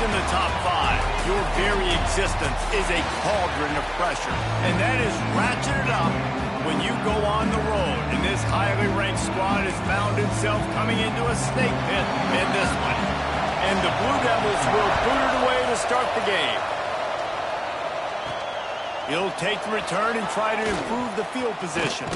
in the top 5, your very existence is a cauldron of pressure. And that is ratcheted up when you go on the road. And this highly ranked squad has found itself coming into a snake pit in this one. And the Blue Devils will boot it away to start the game. He'll take the return and try to improve the field position.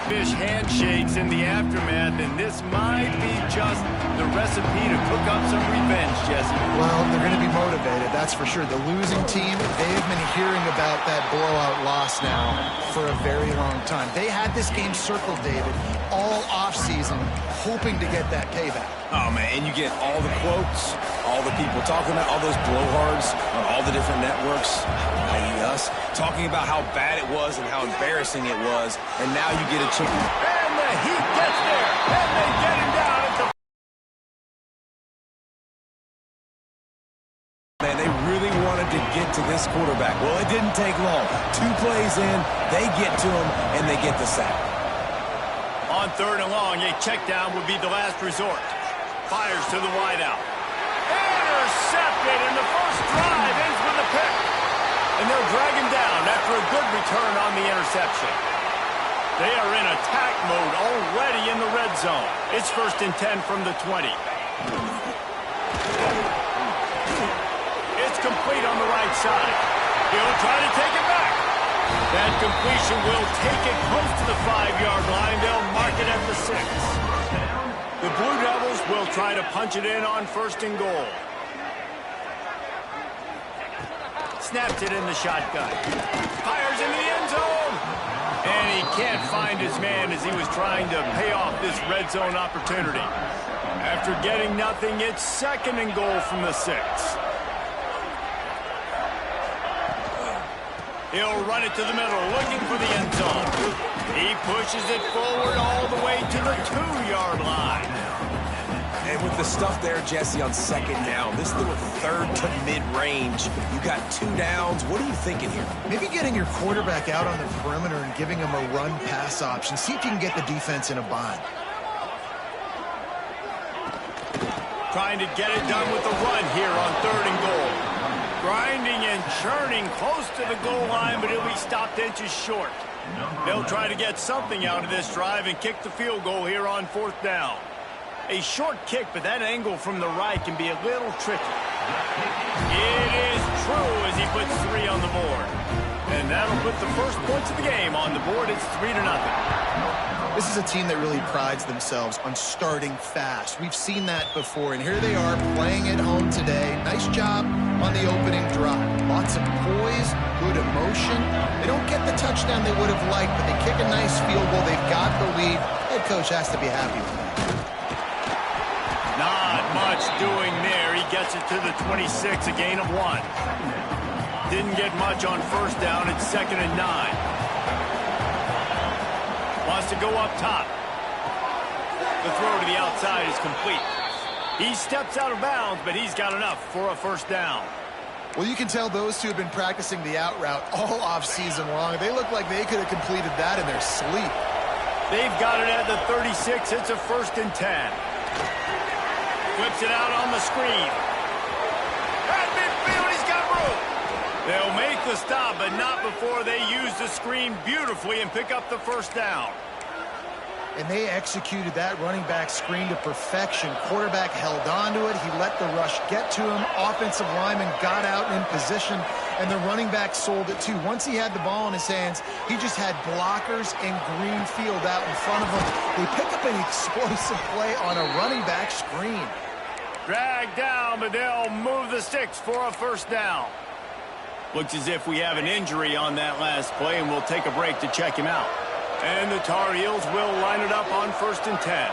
Fish handshakes in the aftermath, and this might be just the recipe to cook up some revenge, Jesse. Well, they're going to be motivated, that's for sure. The losing team, they've been hearing about that blowout loss now for a very long time. They had this game circled, David, all offseason, hoping to get that payback. Oh, man, and you get all the quotes, all the people talking about all those blowhards on all the different networks, i.e. us, talking about how bad it was and how embarrassing it was, and now you get a chance. And the Heat gets there, and they get him down at the... Man, they really wanted to get to this quarterback. Well, it didn't take long. 2 plays in, they get to him, and they get the sack. On 3rd and long, a check down would be the last resort. Fires to the wideout. Intercepted, and the first drive ends with a pick. And they'll drag him down after a good return on the interception. They are in attack mode already in the red zone. It's 1st and 10 from the 20. It's complete on the right side. He'll try to take it back. That completion will take it close to the 5-yard line. They'll mark it at the 6. The Blue Devils will try to punch it in on 1st and goal. Snaps it in the shotgun. Fires into the end zone. And he can't find his man as he was trying to pay off this red zone opportunity. After getting nothing, it's 2nd and goal from the 6. He'll run it to the middle, looking for the end zone. He pushes it forward all the way to the 2-yard line. And with the stuff there, Jesse, on 2nd down, this little 3rd to mid-range, you got 2 downs. What are you thinking here? Maybe getting your quarterback out on the perimeter and giving him a run-pass option. See if you can get the defense in a bind. Trying to get it done with the run here on 3rd and goal. Grinding and churning close to the goal line, but he'll be stopped inches short. They'll try to get something out of this drive and kick the field goal here on 4th down. A short kick, but that angle from the right can be a little tricky. It is true as he puts 3 on the board. And that'll put the first points of the game on the board. It's 3-0. This is a team that really prides themselves on starting fast. We've seen that before, and here they are playing at home today. Nice job on the opening drive. Lots of poise, good emotion. They don't get the touchdown they would have liked, but they kick a nice field goal. They've got the lead. Head coach has to be happy with that. Not much doing there. He gets it to the 26, a gain of 1. Didn't get much on 1st down. It's 2nd and 9. Wants to go up top. The throw to the outside is complete. He steps out of bounds, but he's got enough for a 1st down. Well, you can tell those two have been practicing the out route all off-season long. They look like they could have completed that in their sleep. They've got it at the 36. It's a 1st and 10. Whips it out on the screen. At midfield, he's got room. They'll make the stop, but not before they use the screen beautifully and pick up the 1st down. And they executed that running back screen to perfection. Quarterback held on to it. He let the rush get to him. Offensive lineman got out in position, and the running back sold it too. Once he had the ball in his hands, he just had blockers and green field out in front of him. They pick up an explosive play on a running back screen. Dragged down, but they'll move the sticks for a 1st down. Looks as if we have an injury on that last play, and we'll take a break to check him out. And the Tar Heels will line it up on 1st and 10.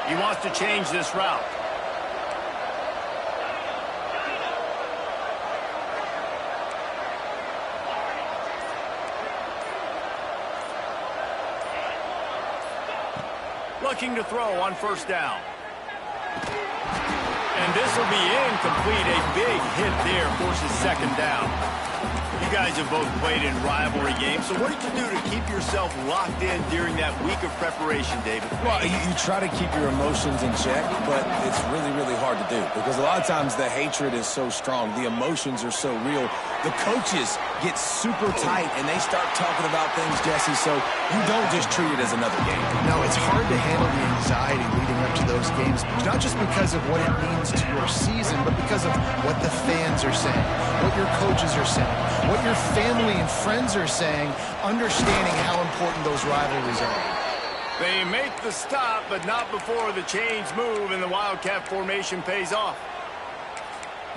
He wants to change this route. Looking to throw on 1st down. And this will be incomplete. A big hit there forces 2nd down. You guys have both played in rivalry games, so what did you do to keep yourself locked in during that week of preparation, David? Well, you try to keep your emotions in check, but it's really, really hard to do because a lot of times the hatred is so strong. The emotions are so real. The coaches get super tight, and they start talking about things, Jesse, so you don't just treat it as another game. No, it's hard to handle the anxiety leading up to those games, not just because of what it means to your season, but because of what the fans are saying, what your coaches are saying, what your family and friends are saying, understanding how important those rivalries are. They make the stop, but not before the chains move and the Wildcat formation pays off.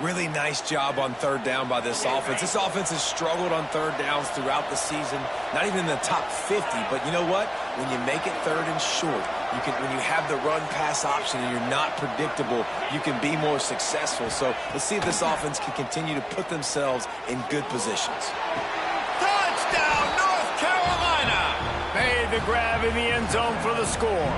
Really nice job on third down by this offense. This offense has struggled on third downs throughout the season, not even in the top 50. But you know what? When you make it third and short, when you have the run-pass option and you're not predictable, you can be more successful. So let's see if this offense can continue to put themselves in good positions. Touchdown, North Carolina! Made the grab in the end zone for the score.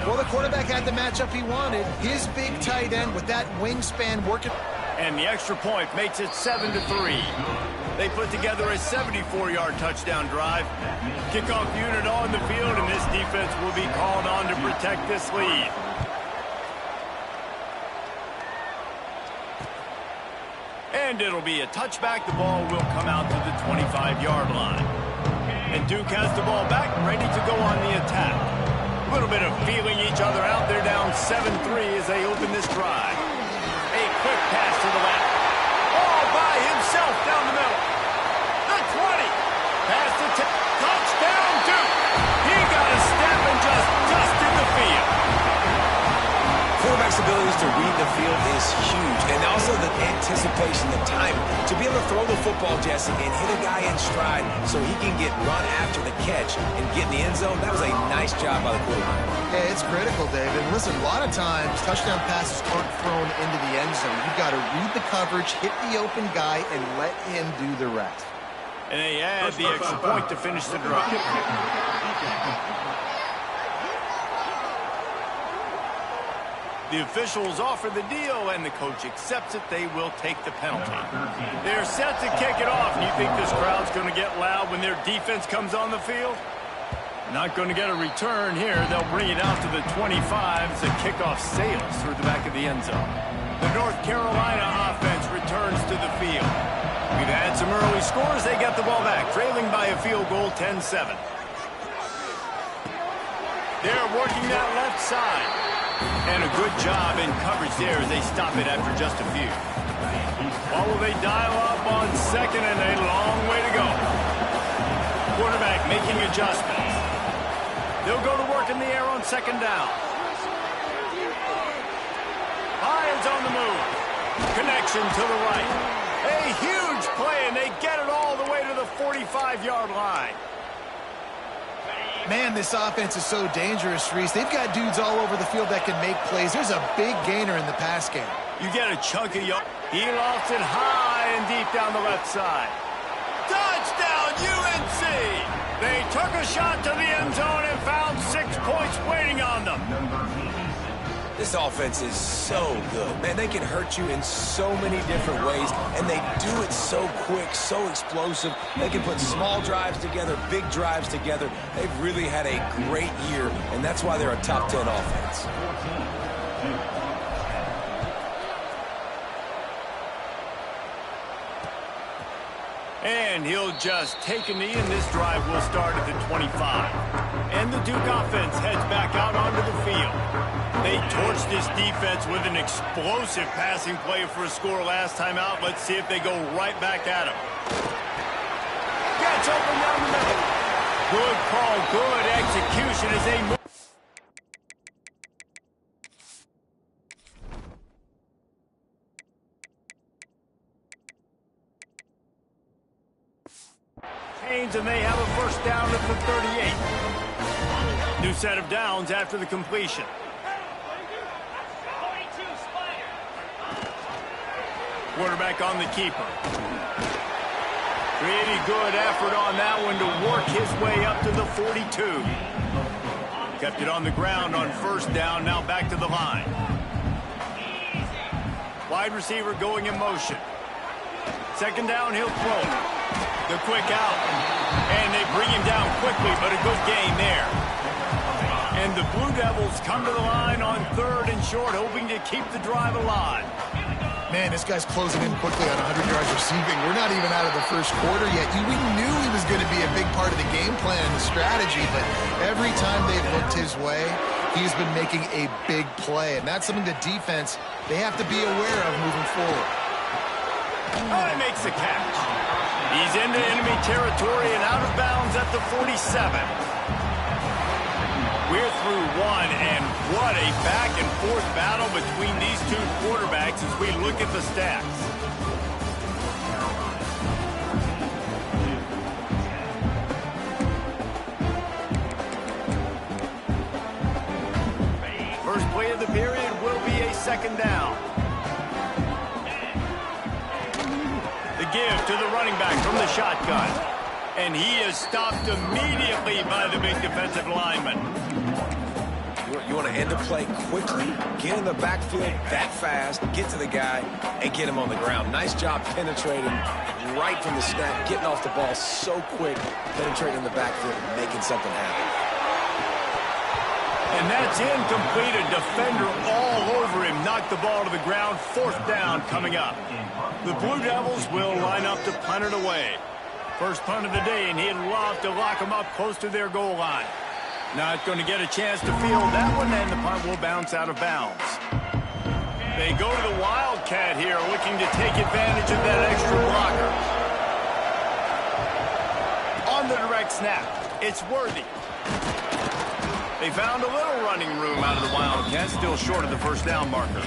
Well, the quarterback had the matchup he wanted. His big tight end with that wingspan working. And the extra point makes it 7-3. They put together a 74-yard touchdown drive. Kickoff unit on the field, and this defense will be called on to protect this lead. And it'll be a touchback. The ball will come out to the 25-yard line. And Duke has the ball back, ready to go on the attack. A little bit of feeling each other out. They're down 7-3 as they open this drive. A quick pass to the left. All by himself down the middle. The 20. Pass to touchdown Duke. He got a step and just dusted the field. Quarterback's abilities to read the field is huge, and also the anticipation, the time to be able to throw the football, Jesse, and hit a guy in stride so he can get run after the catch and get in the end zone. That was a nice job by the quarterback. Yeah, it's critical, David. Listen, a lot of times touchdown passes aren't thrown into the end zone. You've got to read the coverage, hit the open guy, and let him do the rest. And they add the extra point to finish the drive. The officials offer the deal, and the coach accepts it. They will take the penalty. They're set to kick it off. And you think this crowd's going to get loud when their defense comes on the field? Not going to get a return here. They'll bring it out to the 25 as the kickoff sails through the back of the end zone. The North Carolina offense returns to the field. We've had some early scores. They get the ball back, trailing by a field goal 10-7. They're working that left side. And a good job in coverage there as they stop it after just a few. Well, will they dial up on second and a long way to go? Quarterback making adjustments. They'll go to work in the air on second down. Lions on the move. Connection to the right. A huge play, and they get it all the way to the 45-yard line. Man, this offense is so dangerous, Reese. They've got dudes all over the field that can make plays. There's a big gainer in the pass game. You get a chunk of yards. He lofts it high and deep down the left side. Touchdown, UNC! They took a shot to the end zone and found 6 points waiting on them. This offense is so good. Man, they can hurt you in so many different ways, and they do it so quick, so explosive. They can put small drives together, big drives together. They've really had a great year, and that's why they're a top 10 offense. And he'll just take a knee, and this drive will start at the 25. And the Duke offense heads back out onto the field. They torched this defense with an explosive passing play for a score last time out. Let's see if they go right back at him. Gets open down the middle. Good call, good execution as they move. And they have a first down at the 38. New set of downs after the completion. Quarterback on the keeper. Pretty good effort on that one to work his way up to the 42. Kept it on the ground on first down, now back to the line. Wide receiver going in motion. Second down, he'll throw it. The quick out. And they bring him down quickly, but a good gain there. And the Blue Devils come to the line on 3rd and short, hoping to keep the drive alive. Man, this guy's closing in quickly on 100 yards receiving. We're not even out of the first quarter yet. We knew he was going to be a big part of the game plan and the strategy, but every time they've looked his way, he's been making a big play. And that's something the defense, they have to be aware of moving forward. Oh, he makes the catch. He's into enemy territory and out of bounds at the 47. We're through one, and what a back-and-forth battle between these two quarterbacks as we look at the stats. First play of the period will be a second down. The give to the running back from the shotgun. And he is stopped immediately by the big defensive lineman. You want to end the play quickly, get in the backfield that fast, get to the guy, and get him on the ground. Nice job penetrating right from the snap, getting off the ball so quick, penetrating the backfield, making something happen. And that's incomplete. A defender all over him. Knocked the ball to the ground. 4th down coming up. The Blue Devils will line up to punt it away. First punt of the day, and he'd love to lock them up close to their goal line. Not going to get a chance to field that one, and the punt will bounce out of bounds. They go to the Wildcat here, looking to take advantage of that extra blocker. On the direct snap, it's Worthy. They found a little running room out of the Wildcats, still short of the first down marker.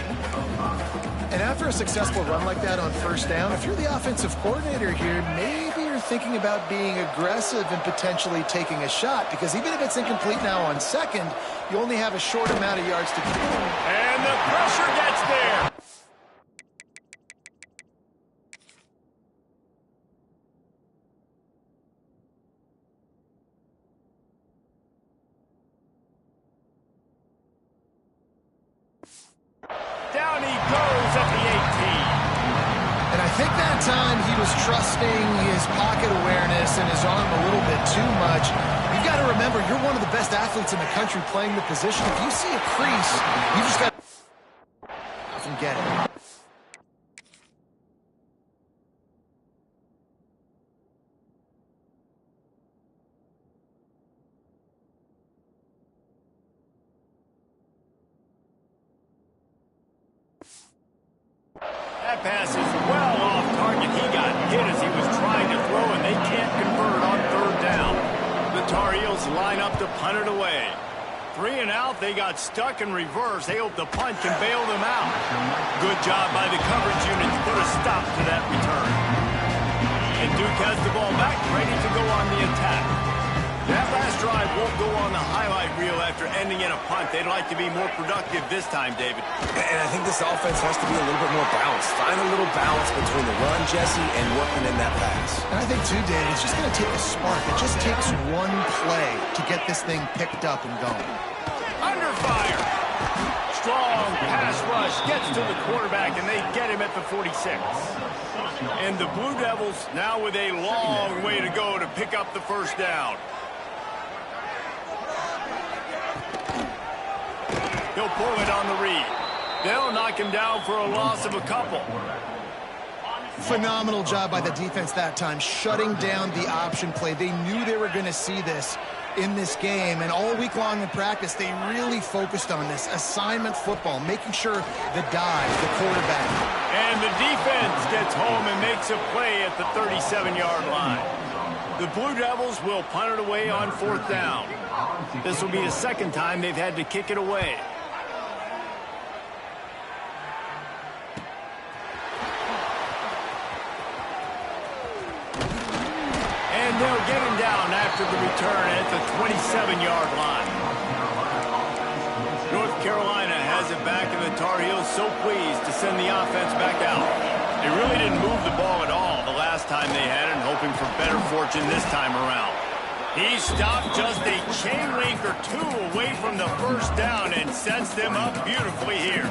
And after a successful run like that on first down, if you're the offensive coordinator here, maybe you're thinking about being aggressive and potentially taking a shot, because even if it's incomplete now on second, you only have a short amount of yards to keep. And the pressure gets there. Down he goes at the 18. And I think that time he was trusting his pocket awareness and his arm a little bit too much. You've got to remember, you're one of the best athletes in the country playing the position. If you see a crease, you just got to get it. That pass is well off target. He got hit as he was trying to throw, and they can't convert on 3rd down. The Tar Heels line up to punt it away. 3 and out, they got stuck in reverse. They hope the punt can bail them out. Good job by the coverage unit to put a stop to that return. And Duke has the ball back, ready to go on the attack. That last drive won't go on the highlight reel after ending in a punt. They'd like to be more productive this time, David. And I think this offense has to be a little bit more balanced. Find a little balance between the run, Jesse, and working in that pass. And I think, too, David, it's just going to take a spark. It just takes one play to get this thing picked up and going. Under fire. Strong pass rush gets to the quarterback, and they get him at the 46. And the Blue Devils now with a long way to go to pick up the first down. He'll pull it on the read. They'll knock him down for a loss of a couple. Phenomenal job by the defense that time, shutting down the option play. They knew they were going to see this in this game, and all week long in practice, they really focused on this assignment football, making sure the dive, the quarterback. And the defense gets home and makes a play at the 37-yard line. The Blue Devils will punt it away on 4th down. This will be the second time they've had to kick it away. And they'll get him down after the return at the 27-yard line. North Carolina has it back, and the Tar Heels so pleased to send the offense back out. They really didn't move the ball at all the last time they had it, and hoping for better fortune this time around. He stopped just a chain link or two away from the first down and sets them up beautifully here.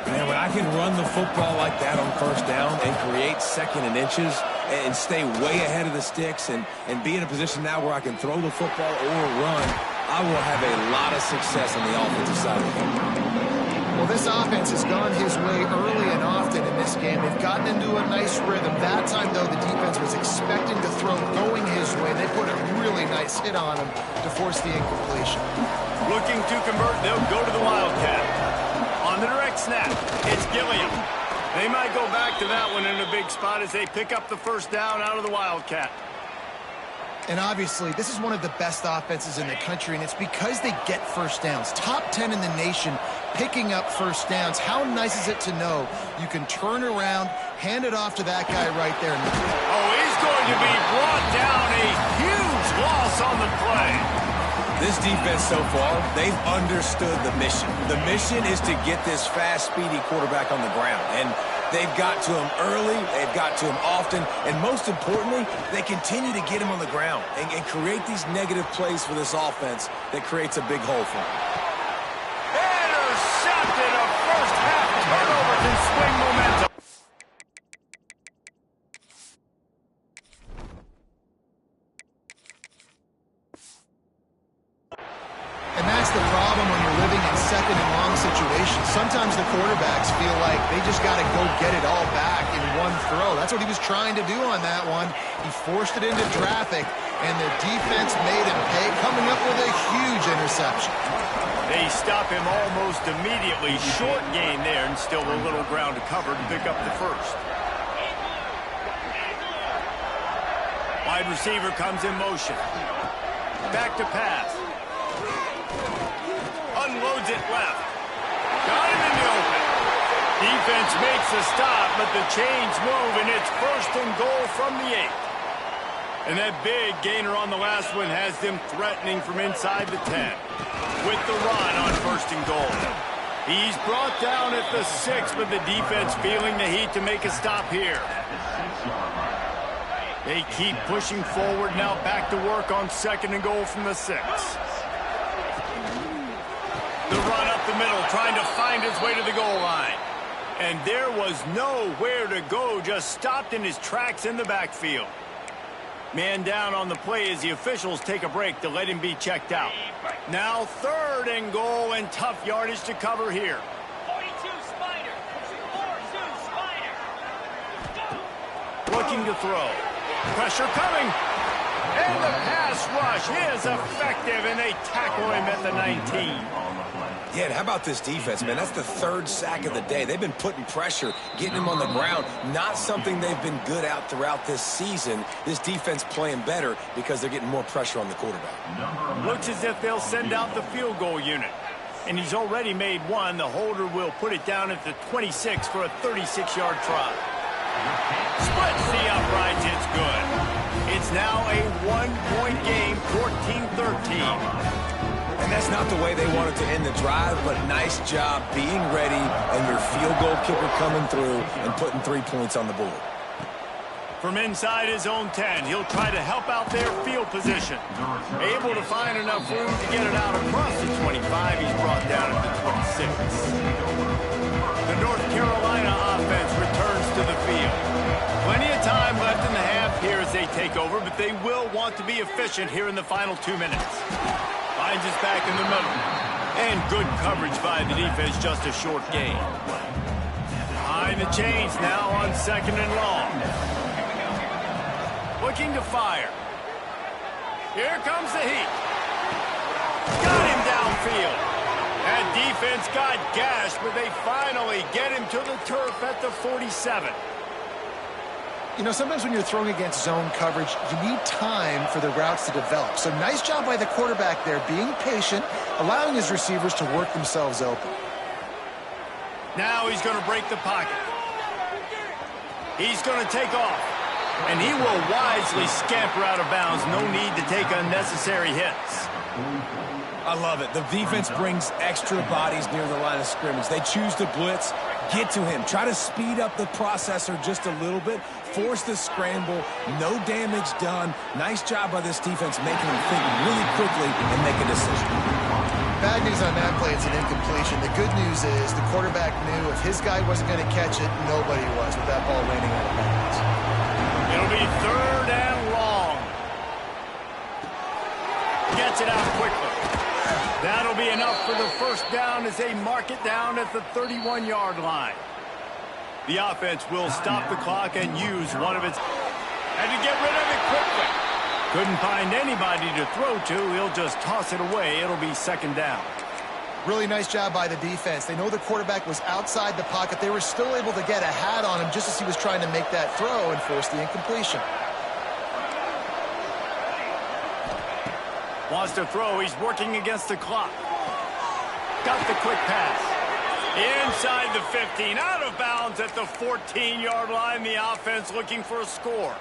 Man, when I can run the football like that on first down and create second and inches and stay way ahead of the sticks and be in a position now where I can throw the football or run, I will have a lot of success on the offensive side of the ball. Well, this offense has gone his way early and often in this game. They've gotten into a nice rhythm. That time, though, the defense was expecting to throw going his way. They put a really nice hit on him to force the incompletion. Looking to convert, they'll go to the Wildcat. On the direct snap, it's Gilliam. They might go back to that one in a big spot as they pick up the first down out of the Wildcat. And obviously, this is one of the best offenses in the country, and it's because they get first downs. Top 10 in the nation picking up first downs. How nice is it to know you can turn around, hand it off to that guy right there. Oh, he's going to be brought down. A huge loss on the play. This defense so far, they've understood the mission. The mission is to get this fast, speedy quarterback on the ground. And they've got to him early, they've got to him often, and most importantly, they continue to get him on the ground and create these negative plays for this offense that creates a big hole for him. Intercepted. A first half turnover can swing momentum. And that's the problem when you're living in second and long situations. Sometimes the quarterbacks feel like they just got to go get it all back in one throw. That's what he was trying to do on that one. He forced it into traffic, and the defense made him pay, coming up with a huge interception. They stop him almost immediately. Short gain there, and still a little ground to cover to pick up the first. Wide receiver comes in motion. Back to pass. Unloads it left. Got him in the open. Defense makes a stop, but the chains move, and it's first and goal from the 8. And that big gainer on the last one has them threatening from inside the 10. With the run on first and goal. He's brought down at the 6, but the defense feeling the heat to make a stop here. They keep pushing forward now, back to work on second and goal from the 6. The run up the middle, trying to find his way to the goal line. And there was nowhere to go, just stopped in his tracks in the backfield. Man down on the play as the officials take a break to let him be checked out. Now third and goal, and tough yardage to cover here. 42 Spider. 4-2 Spider. Looking to throw. Pressure coming. And the pass rush is effective, and they tackle him at the 19. Yeah, and how about this defense, man? That's the third sack of the day. They've been putting pressure, getting him on the ground. Not something they've been good at throughout this season. This defense playing better because they're getting more pressure on the quarterback. Looks as if they'll send out the field goal unit. And he's already made one. The holder will put it down at the 26 for a 36-yard try. Splits the uprights. It's good. It's now a one-point game, 14-13. And that's not the way they wanted to end the drive, but nice job being ready and your field goal kicker coming through and putting 3 points on the board. From inside his own 10, he'll try to help out their field position. Able to find enough room to get it out across the 25. He's brought down at the 26. The North Carolina offense returns to the field. Plenty of time left in the half here as they take over, but they will want to be efficient here in the final 2 minutes. Finds us back in the middle. And good coverage by the defense, just a short gain. Behind the chains now on second and long. Looking to fire. Here comes the heat. Got him downfield. That defense got gashed, but they finally get him to the turf at the 47. You know, sometimes when you're throwing against zone coverage, you need time for the routes to develop. So nice job by the quarterback there, being patient, allowing his receivers to work themselves open. Now he's going to break the pocket. He's going to take off. And he will wisely scamper out of bounds. No need to take unnecessary hits. I love it. The defense brings extra bodies near the line of scrimmage. They choose to blitz, get to him, try to speed up the processor just a little bit, force the scramble, no damage done. Nice job by this defense making him think really quickly and make a decision. Bad news on that play, it's an incompletion. The good news is the quarterback knew if his guy wasn't going to catch it, nobody was with that ball landing out of bounds. It'll be 3rd and long. Gets it out quickly. That'll be enough for the first down as they mark it down at the 31-yard line. The offense will stop the clock and use one of its... And to get rid of it quickly. Couldn't find anybody to throw to. He'll just toss it away. It'll be 2nd down. Really nice job by the defense. They know the quarterback was outside the pocket. They were still able to get a hat on him just as he was trying to make that throw and force the incompletion. Wants to throw. He's working against the clock. Got the quick pass. Inside the 15. Out of bounds at the 14-yard line. The offense looking for a score.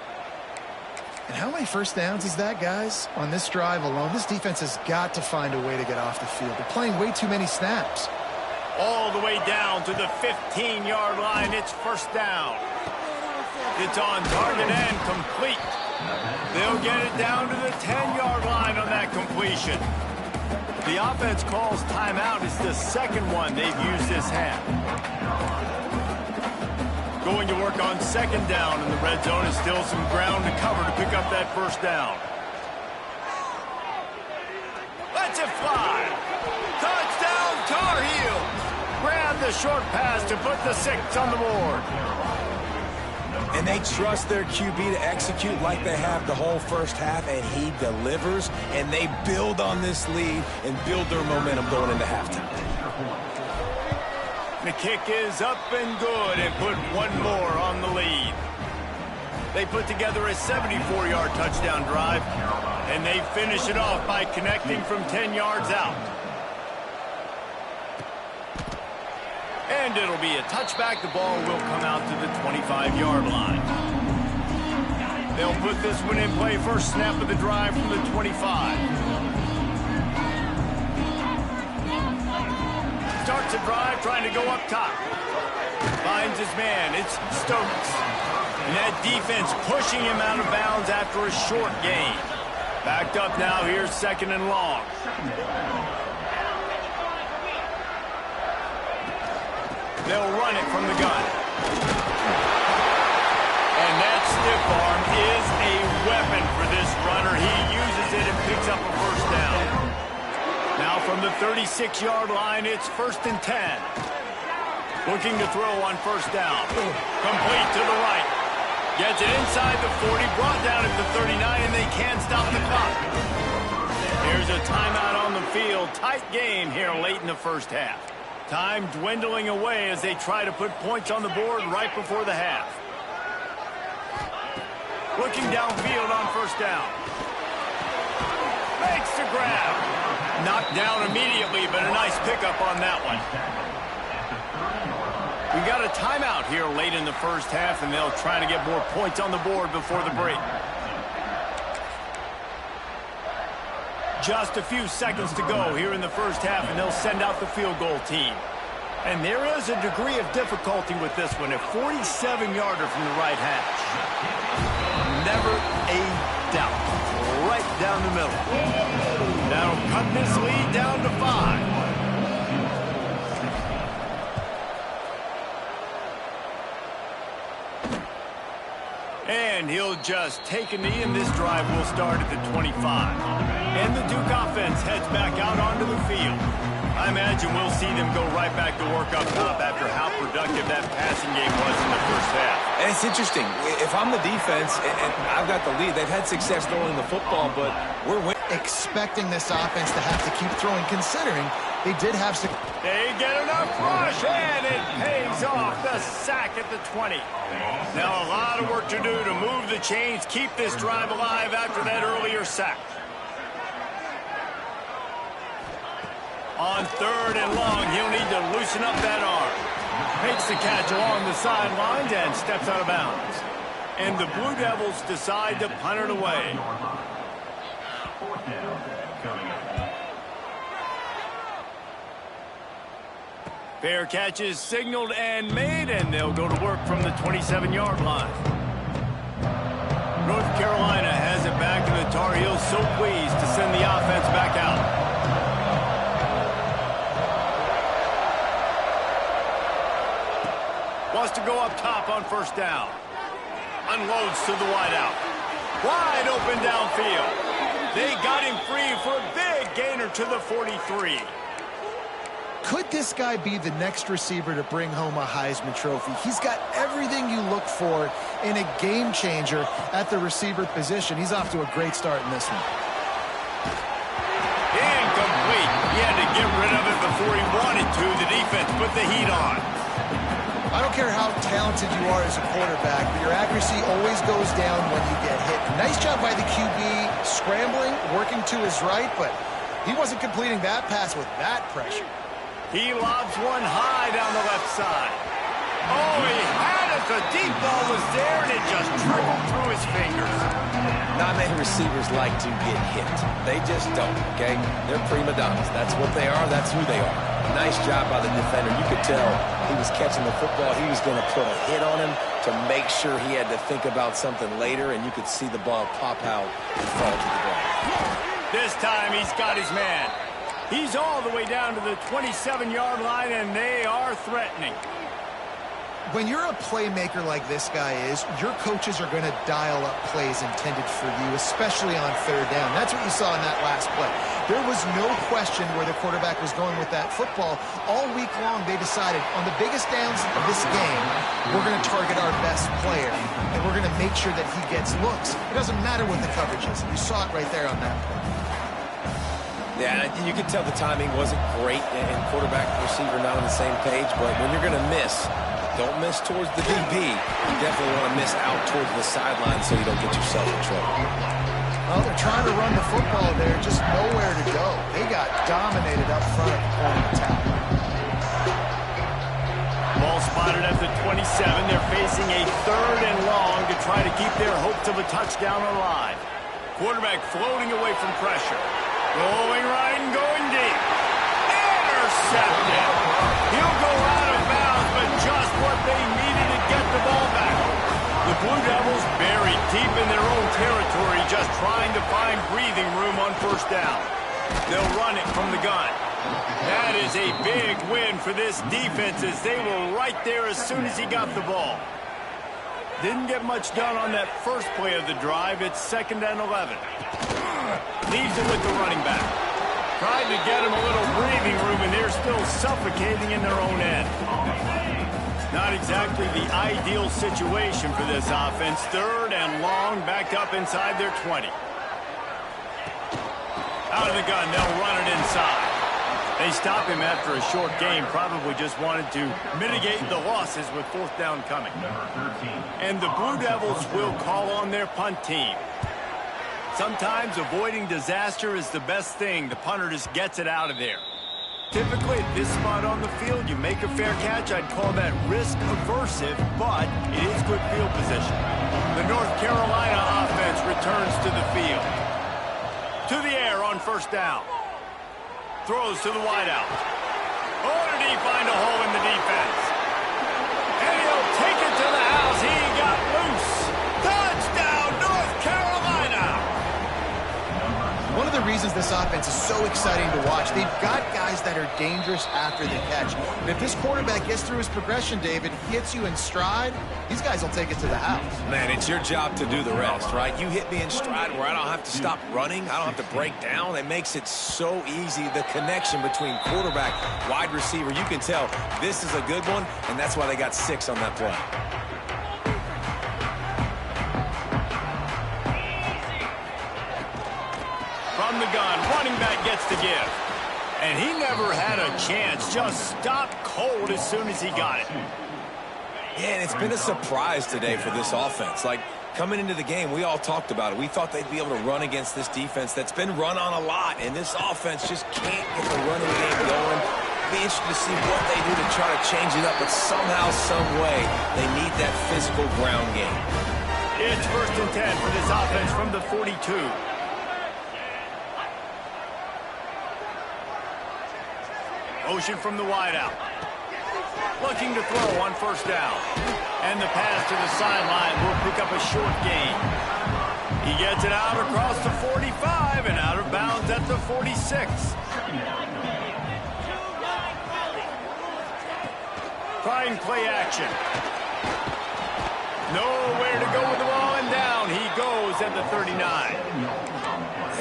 And how many first downs is that, guys? On this drive alone, this defense has got to find a way to get off the field. They're playing way too many snaps. All the way down to the 15-yard line. It's 1st down. It's on target and complete. They'll get it down to the 10-yard line on that completion. The offense calls timeout. It's the 2nd one they've used this half. Going to work on 2nd down in the red zone. Is still some ground to cover to pick up that 1st down. Let's it fly. Touchdown, Tar Heels. Grab the short pass to put the 6 on the board. And they trust their QB to execute like they have the whole first half, and he delivers, and they build on this lead and build their momentum going into halftime. The kick is up and good and put one more on the lead. They put together a 74-yard touchdown drive, and they finish it off by connecting from 10 yards out. And it'll be a touchback. The ball will come out to the 25-yard line. They'll put this one in play. First snap of the drive from the 25. Starts a drive trying to go up top. Finds his man. It's Stokes. And that defense pushing him out of bounds after a short gain. Backed up now. Here's 2nd and long. They'll run it from the gun. And that stiff arm is a weapon for this runner. He uses it and picks up a 1st down. Now from the 36-yard line, it's 1st and 10. Looking to throw on 1st down. Complete to the right. Gets it inside the 40, brought down at the 39, and they can't stop the clock. Here's a timeout on the field. Tight game here late in the first half. Time dwindling away as they try to put points on the board right before the half. Looking downfield on 1st down. Makes the grab. Knocked down immediately, but a nice pickup on that one. We got a timeout here late in the first half, and they'll try to get more points on the board before the break. Just a few seconds to go here in the first half, and they'll send out the field goal team. And there is a degree of difficulty with this one, a 47-yarder from the right hash. Never a doubt. Right down the middle. That'll cut this lead down to 5. And he'll just take a knee, and this drive will start at the 25. And the Duke offense heads back out onto the field. I imagine we'll see them go right back to work up top after how productive that passing game was in the first half. And it's interesting. If I'm the defense and I've got the lead, they've had success throwing the football, but we're winning. Expecting this offense to have to keep throwing, considering they did have success. They get enough rush, and it pays off. The sack at the 20. Now a lot of work to do to move the chains, keep this drive alive after that earlier sack. On 3rd and long, he'll need to loosen up that arm. Makes the catch along the sidelines and steps out of bounds. And the Blue Devils decide to punt it away. Fair catch is signaled and made, and they'll go to work from the 27-yard line. North Carolina has it back, and the Tar Heels so pleased to send the offense back out. Wants to go up top on first down. Unloads to the wideout. Wide open downfield. They got him free for a big gainer to the 43. Could this guy be the next receiver to bring home a Heisman Trophy? He's got everything you look for in a game changer at the receiver position. He's off to a great start in this one. Incomplete. He had to get rid of it before he wanted to. The defense put the heat on. I don't care how talented you are as a quarterback, but your accuracy always goes down when you get hit. Nice job by the QB scrambling, working to his right, but he wasn't completing that pass with that pressure. He lobs one high down the left side. Oh, he had it. The deep ball was there, and it just trickled through his fingers. Not many receivers like to get hit. They just don't, okay? They're prima donnas. That's what they are. That's who they are. Nice job by the defender. You could tell he was catching the football. He was going to put a hit on him to make sure he had to think about something later, and you could see the ball pop out and fall to the ground. This time he's got his man. He's all the way down to the 27-yard line, and they are threatening. When you're a playmaker like this guy is, your coaches are going to dial up plays intended for you, especially on third down. That's what you saw in that last play. There was no question where the quarterback was going with that football. All week long, they decided on the biggest downs of this game, we're going to target our best player, and we're going to make sure that he gets looks. It doesn't matter what the coverage is. You saw it right there on that play. Yeah, you could tell the timing wasn't great, and quarterback and receiver not on the same page, but when you're going to miss, don't miss towards the DB. You definitely want to miss out towards the sideline so you don't get yourself in trouble. Well, they're trying to run the football there, just nowhere to go. They got dominated up front at the point of attack. Ball spotted at the 27. They're facing a third and long to try to keep their hopes of a touchdown alive. Quarterback floating away from pressure. Going right and going deep. Intercepted. He'll go out of bounds, but just what they needed to get the ball back. The Blue Devils buried deep in their own territory, just trying to find breathing room on first down. They'll run it from the gun. That is a big win for this defense, as they were right there as soon as he got the ball. Didn't get much done on that first play of the drive. It's 2nd and 11. Leaves it with the running back. Tried to get him a little breathing room, and they're still suffocating in their own end. Not exactly the ideal situation for this offense. 3rd and long, backed up inside their 20. Out of the gun, they'll run it inside. They stop him after a short game, probably just wanted to mitigate the losses with 4th down coming. And the Blue Devils will call on their punt team. Sometimes avoiding disaster is the best thing. The punter just gets it out of there. Typically at this spot on the field, you make a fair catch. I'd call that risk aversive, but it is good field position. The North Carolina offense returns to the field. To the air on first down. Throws to the wideout. Oh, did he find a hole in the defense? And he'll take it to the house. He got loose. Touchdown, North Carolina! One of the reasons this offense is so exciting to watch, they've got guys that are dangerous after the catch. And if this quarterback gets through his progression, David, hits you in stride, these guys will take it to the house. Man, it's your job to do the rest, right? You hit me in stride where I don't have to stop running. I don't have to break down. It makes it so easy. The connection between quarterback, wide receiver, you can tell this is a good one, and that's why they got 6 on that play. From the gun, running back gets to give. And he never had a chance, just stopped cold as soon as he got it. Yeah, and it's been a surprise today for this offense. Like, coming into the game, we all talked about it. We thought they'd be able to run against this defense that's been run on a lot, and this offense just can't get the running game going. Be interested to see what they do to try to change it up, but somehow, some way, they need that physical ground game. It's 1st and 10 for this offense from the 42. Motion from the wideout. Looking to throw on first down. And the pass to the sideline will pick up a short gain. He gets it out across the 45 and out of bounds at the 46. Trying play action. Nowhere to go with the ball, and down he goes at the 39.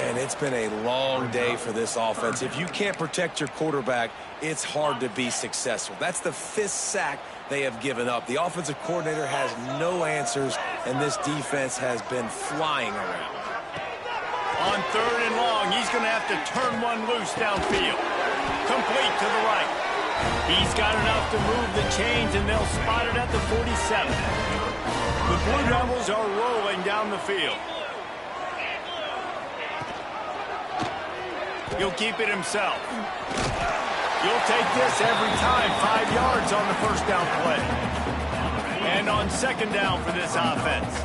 And it's been a long day for this offense. If you can't protect your quarterback, it's hard to be successful. That's the 5th sack they have given up. The offensive coordinator has no answers, and this defense has been flying around. On 3rd and long, he's going to have to turn one loose downfield. Complete to the right. He's got enough to move the chains, and they'll spot it at the 47. The Blue Devils are rolling down the field. He'll keep it himself. He'll take this every time. 5 yards on the first down play. And on 2nd down for this offense.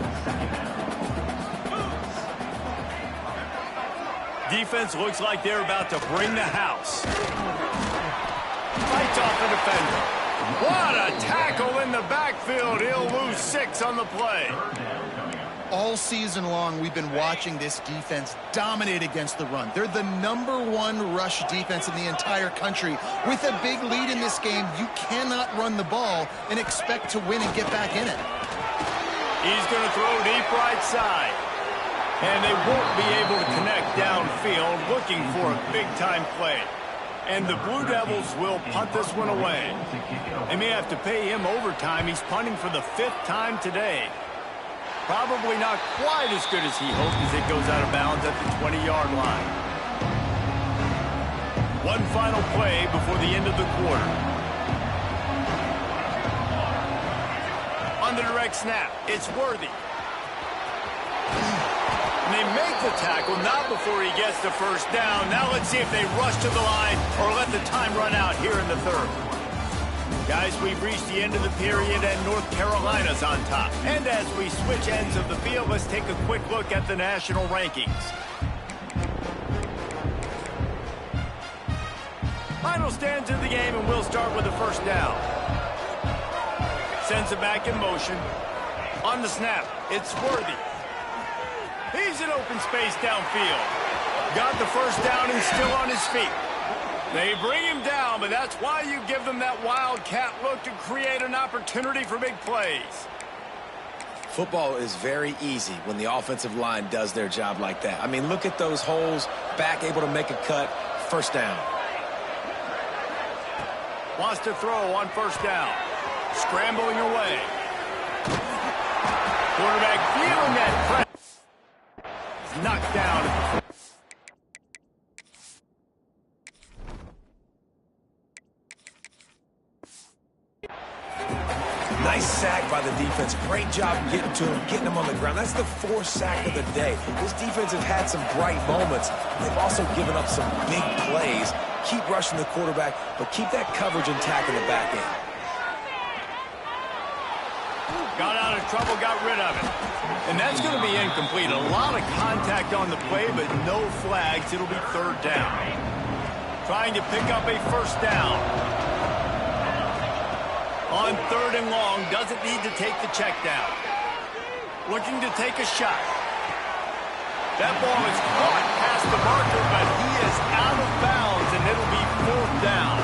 Defense looks like they're about to bring the house. Fights off the defender. What a tackle in the backfield. He'll lose 6 on the play. All season long, we've been watching this defense dominate against the run. They're the #1 rush defense in the entire country. With a big lead in this game, you cannot run the ball and expect to win and get back in it. He's going to throw deep right side. And they won't be able to connect downfield, looking for a big-time play. And the Blue Devils will punt this one away. They may have to pay him overtime. He's punting for the 5th time today. Probably not quite as good as he hoped as it goes out of bounds at the 20-yard line. One final play before the end of the quarter. On the direct snap, it's Worthy. And they make the tackle, not before he gets the first down. Now let's see if they rush to the line or let the time run out here in the 3rd. Guys, we've reached the end of the period, and North Carolina's on top. And as we switch ends of the field, let's take a quick look at the national rankings. Final stands of the game, and we'll start with the first down. Sends it back in motion. On the snap, it's Worthy. He's in open space downfield. Got the first down and still on his feet. They bring him down, but that's why you give them that wildcat look to create an opportunity for big plays. Football is very easy when the offensive line does their job like that. I mean, look at those holes, back able to make a cut, first down. Wants to throw on first down. Scrambling away. Quarterback feeling that press. Knocked down. Nice sack by the defense. Great job getting to him, getting him on the ground. That's the 4th sack of the day. This defense has had some bright moments. They've also given up some big plays. Keep rushing the quarterback, but keep that coverage intact in the back end. Got out of trouble, got rid of it. And that's going to be incomplete. A lot of contact on the play, but no flags. It'll be 3rd down. Trying to pick up a first down. On 3rd and long, doesn't need to take the check down. Looking to take a shot. That ball is caught past the marker, but he is out of bounds, and it'll be 4th down.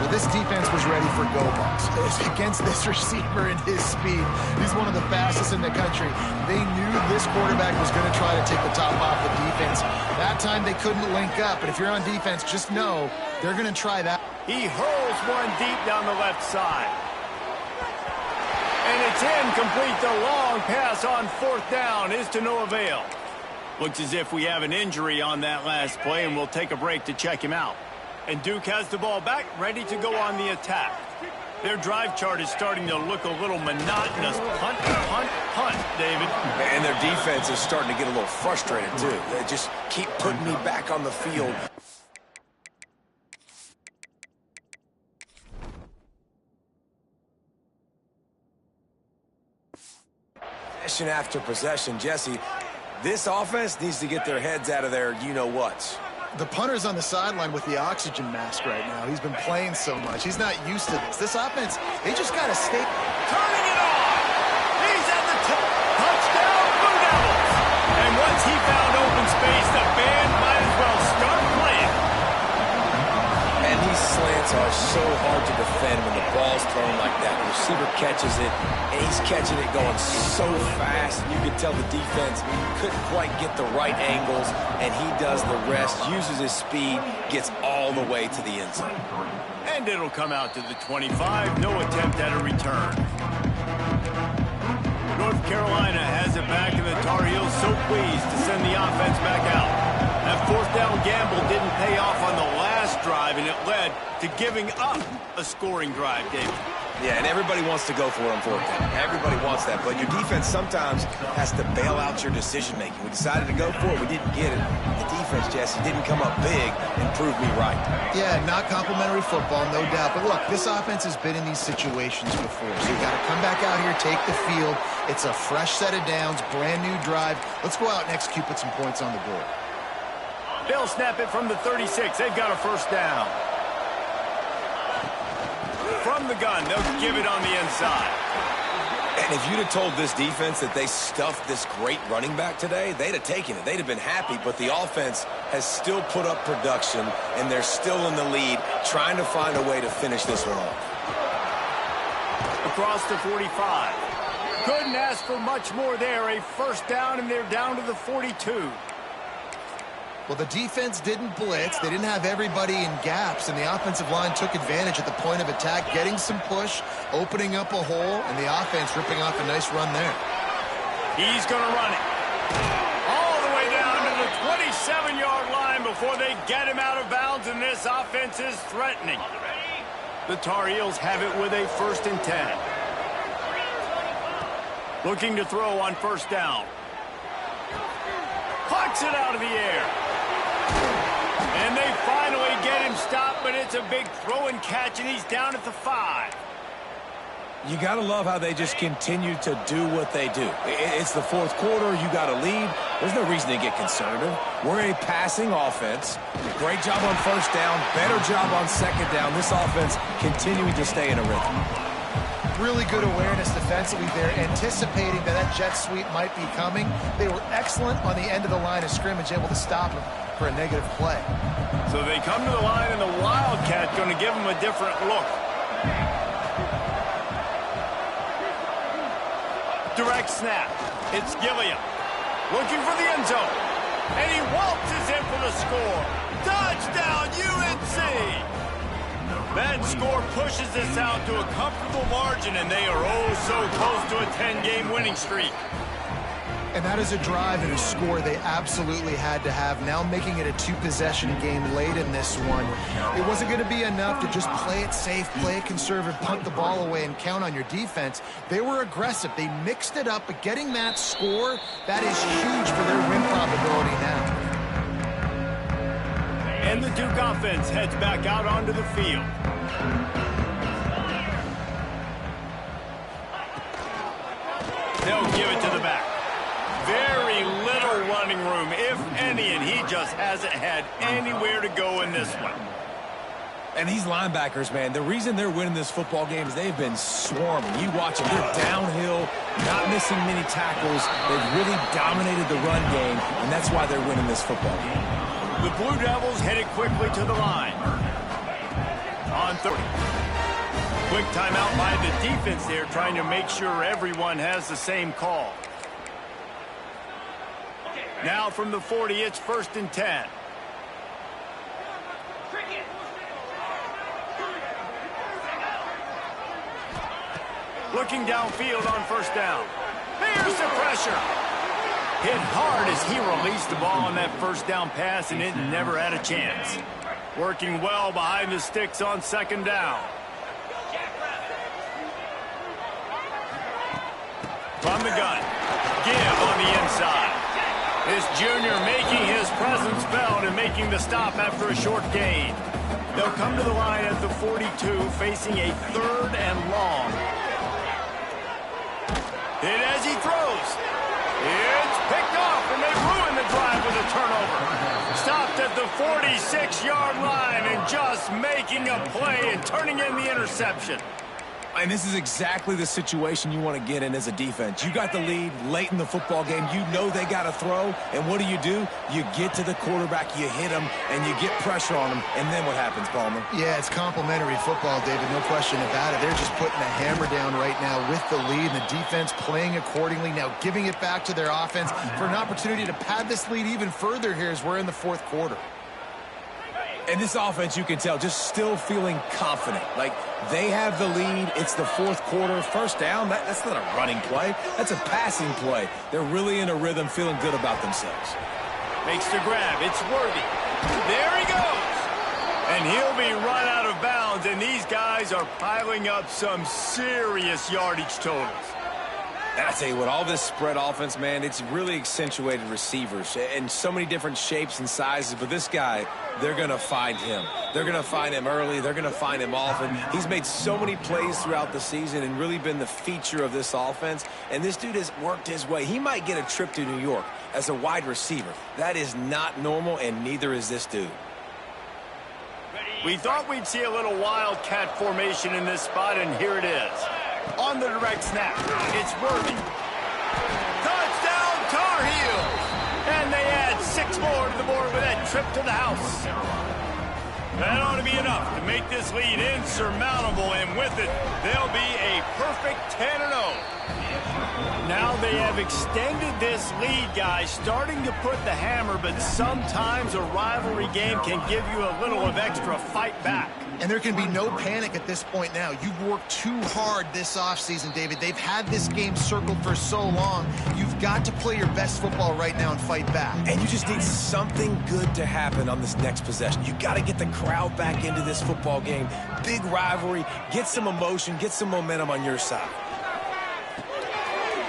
Well, this defense was ready for go balls. Against this receiver and his speed, he's one of the fastest in the country. They knew this quarterback was going to try to take the top off the defense. That time they couldn't link up, but if you're on defense, just know they're going to try that. He hurls one deep down the left side. And it's incomplete. The long pass on 4th down is to no avail. Looks as if we have an injury on that last play, and we'll take a break to check him out. And Duke has the ball back, ready to go on the attack. Their drive chart is starting to look a little monotonous. Punt, punt, punt, David. And their defense is starting to get a little frustrated, too. They just keep putting me back on the field. Possession after possession, Jesse. This offense needs to get their heads out of their you-know-whats. The punter's on the sideline with the oxygen mask right now. He's been playing so much. He's not used to this. This offense, they just got to stay. Turning it on. He's at the top. Touchdown, Blue Devils. And once he found open space, the band might as well start playing. And these slants are so hard to defend when the ball's thrown like that. There's receiver catches it, and he's catching it going so fast. You could tell the defense couldn't quite get the right angles, and he does the rest, uses his speed, gets all the way to the end zone. And it'll come out to the 25. No attempt at a return. North Carolina has it back, and the Tar Heels so pleased to send the offense back out. That fourth down gamble didn't pay off on the last drive, and it led to giving up a scoring drive, David. Yeah, and everybody wants to go for it on fourth down. Everybody wants that, but your defense sometimes has to bail out your decision-making. We decided to go for it. We didn't get it. The defense, Jesse, didn't come up big and prove me right. Yeah, not complimentary football, no doubt. But look, this offense has been in these situations before, so you got to come back out here, take the field. It's a fresh set of downs, brand new drive. Let's go out and execute, put some points on the board. They'll snap it from the 36. They've got a first down. From the gun, they'll give it on the inside. And if you'd have told this defense that they stuffed this great running back today, they'd have taken it. They'd have been happy, but the offense has still put up production, and they're still in the lead, trying to find a way to finish this one off. Across the 45. Couldn't ask for much more there. A first down, and they're down to the 42. Well, the defense didn't blitz. They didn't have everybody in gaps, and the offensive line took advantage at the point of attack, getting some push, opening up a hole, and the offense ripping off a nice run there. He's going to run it all the way down to the 27-yard line before they get him out of bounds, and this offense is threatening. The Tar Heels have it with a 1st and 10. Looking to throw on first down. Pucks it out of the air. And they finally get him stopped, but it's a big throw and catch, and he's down at the 5. You got to love how they just continue to do what they do. It's the fourth quarter. You got a lead. There's no reason to get conservative. We're a passing offense. Great job on first down. Better job on second down. This offense continuing to stay in a rhythm. Really good awareness defensively there, anticipating that jet sweep might be coming. They were excellent on the end of the line of scrimmage, able to stop him for a negative play. So they come to the line, and the Wildcat going to give them a different look. Direct snap. It's Gilliam looking for the end zone. And he waltzes in for the score. Touchdown, UNC! That score pushes us out to a comfortable margin, and they are oh so close to a 10-game winning streak. And that is a drive and a score they absolutely had to have. Now making it a 2-possession game late in this one. It wasn't going to be enough to just play it safe, play it conservative, punt the ball away, and count on your defense. They were aggressive. They mixed it up, but getting that score, that is huge for their win probability now. And the Duke offense heads back out onto the field. They'll give it to the back. Very little running room, if any, and he just hasn't had anywhere to go in this one. And these linebackers, man, the reason they're winning this football game is they've been swarming. You watch them, they're downhill, not missing many tackles. They've really dominated the run game, and that's why they're winning this football game. The Blue Devils headed quickly to the line. On 30. Quick timeout by the defense there, trying to make sure everyone has the same call. Now from the 40, it's 1st and 10. Looking downfield on first down. Here's the pressure. Hit hard as he released the ball on that first down pass, and it never had a chance. Working well behind the sticks on second down. From the gun. Give on the inside. This junior making his presence felt and making the stop after a short gain. They'll come to the line at the 42, facing a 3rd and long. Hit as he throws. It's picked off, and they ruin the drive with a turnover. Stopped at the 46-yard line and just making a play and turning in the interception. And this is exactly the situation you want to get in as a defense. You got the lead late in the football game. You know they got to throw. And what do? You get to the quarterback, you hit him, and you get pressure on him. And then what happens, Palmer? Yeah, it's complimentary football, David. No question about it. They're just putting the hammer down right now with the lead. And the defense playing accordingly. Now giving it back to their offense for an opportunity to pad this lead even further here as we're in the fourth quarter. And this offense, you can tell, just still feeling confident. Like, they have the lead. It's the fourth quarter. First down, that's not a running play. That's a passing play. They're really in a rhythm, feeling good about themselves. Makes the grab. It's Worthy. There he goes. And he'll be run out of bounds, and these guys are piling up some serious yardage totals. And I tell you what, all this spread offense, man, it's really accentuated receivers in so many different shapes and sizes. But this guy, they're going to find him. They're going to find him early. They're going to find him often. He's made so many plays throughout the season and really been the feature of this offense. And this dude has worked his way. He might get a trip to New York as a wide receiver. That is not normal, and neither is this dude. We thought we'd see a little wildcat formation in this spot, and here it is. On the direct snap, it's Worthy. Touchdown, Tar Heels! And they add 6 more to the board with that trip to the house. That ought to be enough to make this lead insurmountable, and with it, they'll be a perfect 10-0. Now they have extended this lead, guys, starting to put the hammer, but sometimes a rivalry game can give you a little of extra fight back. And there can be no panic at this point now. You've worked too hard this offseason, David. They've had this game circled for so long. You've got to play your best football right now and fight back. And you just need something good to happen on this next possession. You got to get the crowd back into this football game. Big rivalry. Get some emotion. Get some momentum on your side.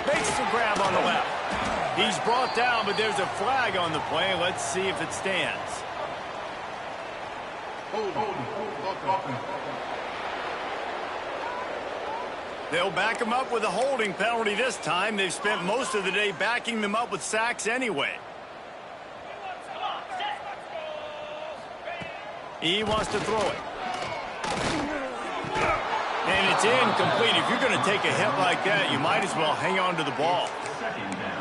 Makes the grab on the left. He's brought down, but there's a flag on the play. Let's see if it stands. They'll back him up with a holding penalty this time. They've spent most of the day backing them up with sacks anyway. He wants to throw it. And it's incomplete. If you're going to take a hit like that, you might as well hang on to the ball.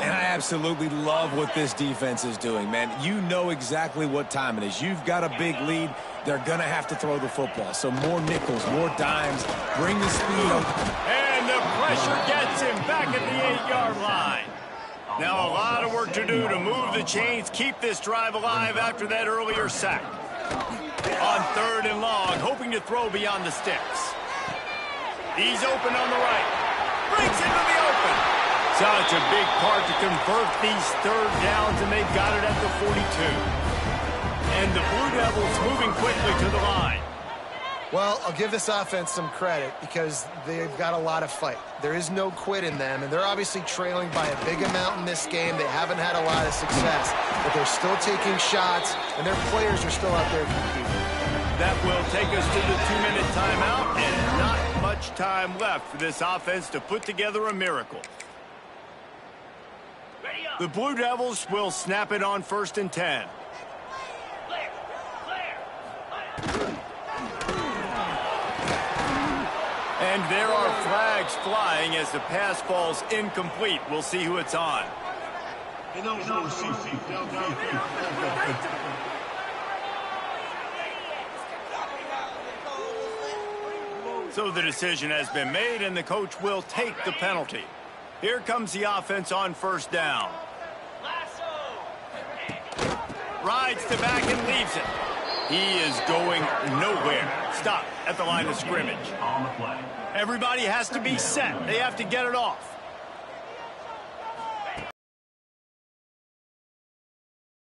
And I absolutely love what this defense is doing, man. You know exactly what time it is. You've got a big lead. They're going to have to throw the football. So more nickels, more dimes. Bring the speed up. And the pressure gets him back at the 8-yard line. Now a lot of work to do to move the chains, keep this drive alive after that earlier sack. On 3rd and long, hoping to throw beyond the sticks. He's open on the right. Breaks into the open. Such a big part to convert these 3rd downs, and they've got it at the 42. And the Blue Devils moving quickly to the line. Well, I'll give this offense some credit because they've got a lot of fight. There is no quit in them, and they're obviously trailing by a big amount in this game. They haven't had a lot of success, but they're still taking shots, and their players are still out there competing. That will take us to the 2-minute timeout, and not much time left for this offense to put together a miracle. The Blue Devils will snap it on 1st and 10. And there are flags flying as the pass falls incomplete. We'll see who it's on. So the decision has been made, and the coach will take the penalty. Here comes the offense on 1st down. Rides to back and leaves it. He is going nowhere. Stop at the line of scrimmage. Everybody has to be set. They have to get it off.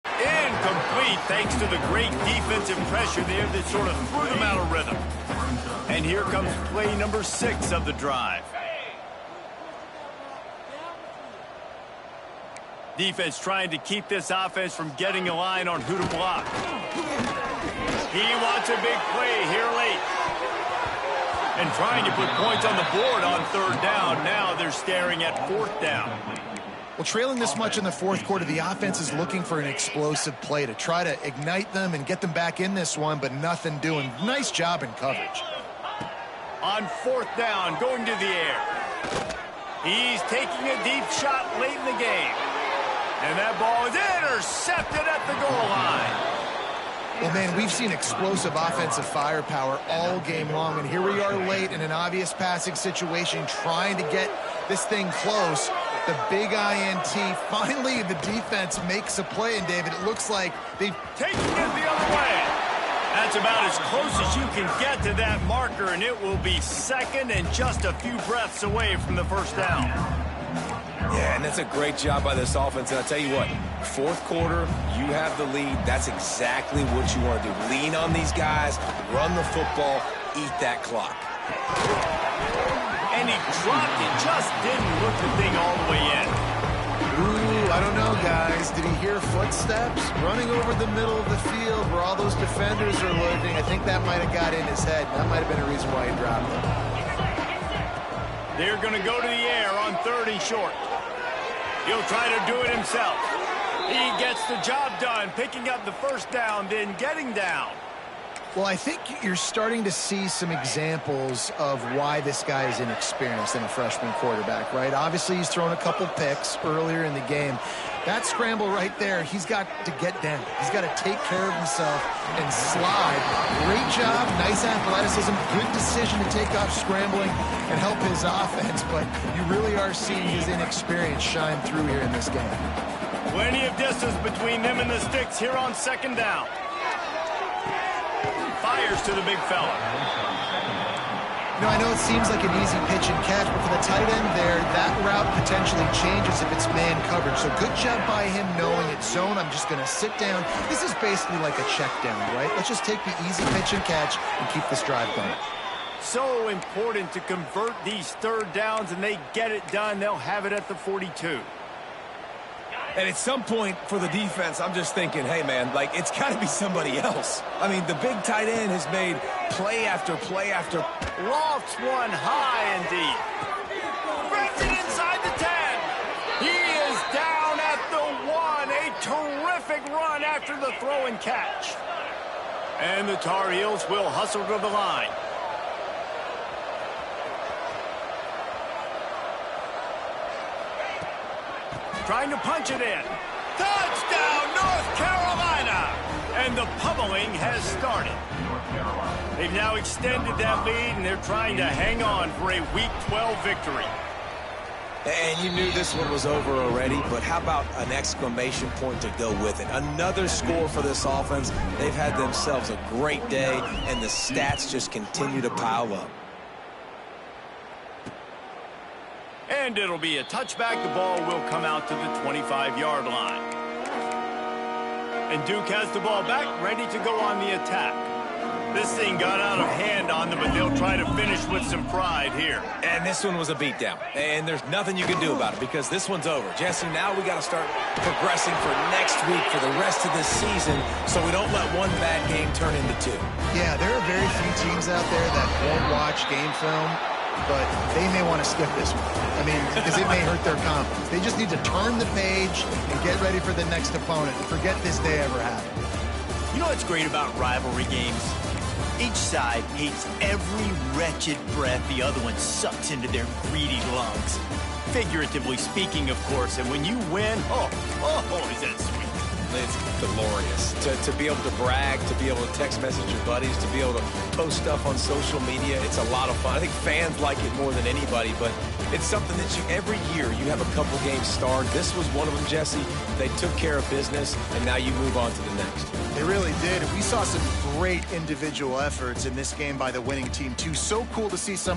Incomplete thanks to the great defensive pressure there that sort of threw them out of rhythm. And here comes play number 6 of the drive. Defense trying to keep this offense from getting a line on who to block. He wants a big play here late. And trying to put points on the board on 3rd down. Now they're staring at 4th down. Well, trailing this much in the fourth quarter, the offense is looking for an explosive play to try to ignite them and get them back in this one, but nothing doing. Nice job in coverage. On 4th down, going to the air. He's taking a deep shot late in the game. And that ball is intercepted at the goal line. Well, man, we've seen explosive offensive firepower all game long, and here we are late in an obvious passing situation trying to get this thing close. The big INT. Finally, the defense makes a play, and David, it looks like they've taken it the other way. That's about as close as you can get to that marker, and it will be second and just a few breaths away from the first down. Yeah, and that's a great job by this offense. And I'll tell you what, 4th quarter, you have the lead. That's exactly what you want to do. Lean on these guys, run the football, eat that clock. And he dropped it, just didn't look the thing all the way in. Ooh, I don't know, guys. Did he hear footsteps running over the middle of the field where all those defenders are lurking? I think that might have got in his head. That might have been a reason why he dropped it. They're going to go to the air on 3rd and short. He'll try to do it himself. He gets the job done, picking up the first down, then getting down. Well, I think you're starting to see some examples of why this guy is inexperienced in a freshman quarterback, right? Obviously, he's thrown a couple picks earlier in the game. That scramble right there, he's got to get down. He's got to take care of himself and slide. Great job, nice athleticism, good decision to take off scrambling and help his offense, but you really are seeing his inexperience shine through here in this game. Plenty of distance between them and the sticks here on 2nd down. Fires to the big fella. You know, I know it seems like an easy pitch and catch, but for the tight end there, that route potentially changes if it's man coverage. So good job by him knowing it's zone. I'm just going to sit down. This is basically like a check down, right? Let's just take the easy pitch and catch and keep this drive going. So important to convert these 3rd downs, and they get it done. They'll have it at the 42. And at some point for the defense, I'm just thinking, hey, man, like, it's got to be somebody else. I mean, the big tight end has made play after play after. Lofts one high and deep. Brings it inside the 10. He is down at the 1. A terrific run after the throw and catch. And the Tar Heels will hustle to the line. Trying to punch it in. Touchdown, North Carolina! And the pummeling has started. They've now extended that lead, and they're trying to hang on for a Week 12 victory. And you knew this one was over already, but how about an exclamation point to go with it? Another score for this offense. They've had themselves a great day, and the stats just continue to pile up. And it'll be a touchback. The ball will come out to the 25-yard line. And Duke has the ball back, ready to go on the attack. This thing got out of hand on them, but they'll try to finish with some pride here. And this one was a beatdown. And there's nothing you can do about it because this one's over. Jesse, now we got to start progressing for next week for the rest of this season so we don't let one bad game turn into 2. Yeah, there are very few teams out there that won't watch game film, but they may want to skip this one. I mean, because it may hurt their confidence. They just need to turn the page and get ready for the next opponent. Forget this day ever happened. You know what's great about rivalry games? Each side hates every wretched breath the other one sucks into their greedy lungs. Figuratively speaking, of course, and when you win, oh, is that sweet. It's glorious to be able to brag, to be able to text message your buddies, to be able to post stuff on social media. It's a lot of fun. I think fans like it more than anybody, but it's something that every year you have a couple games starred. This was one of them, Jesse. They took care of business, and now you move on to the next. They really did. We saw some great individual efforts in this game by the winning team, too. So cool to see some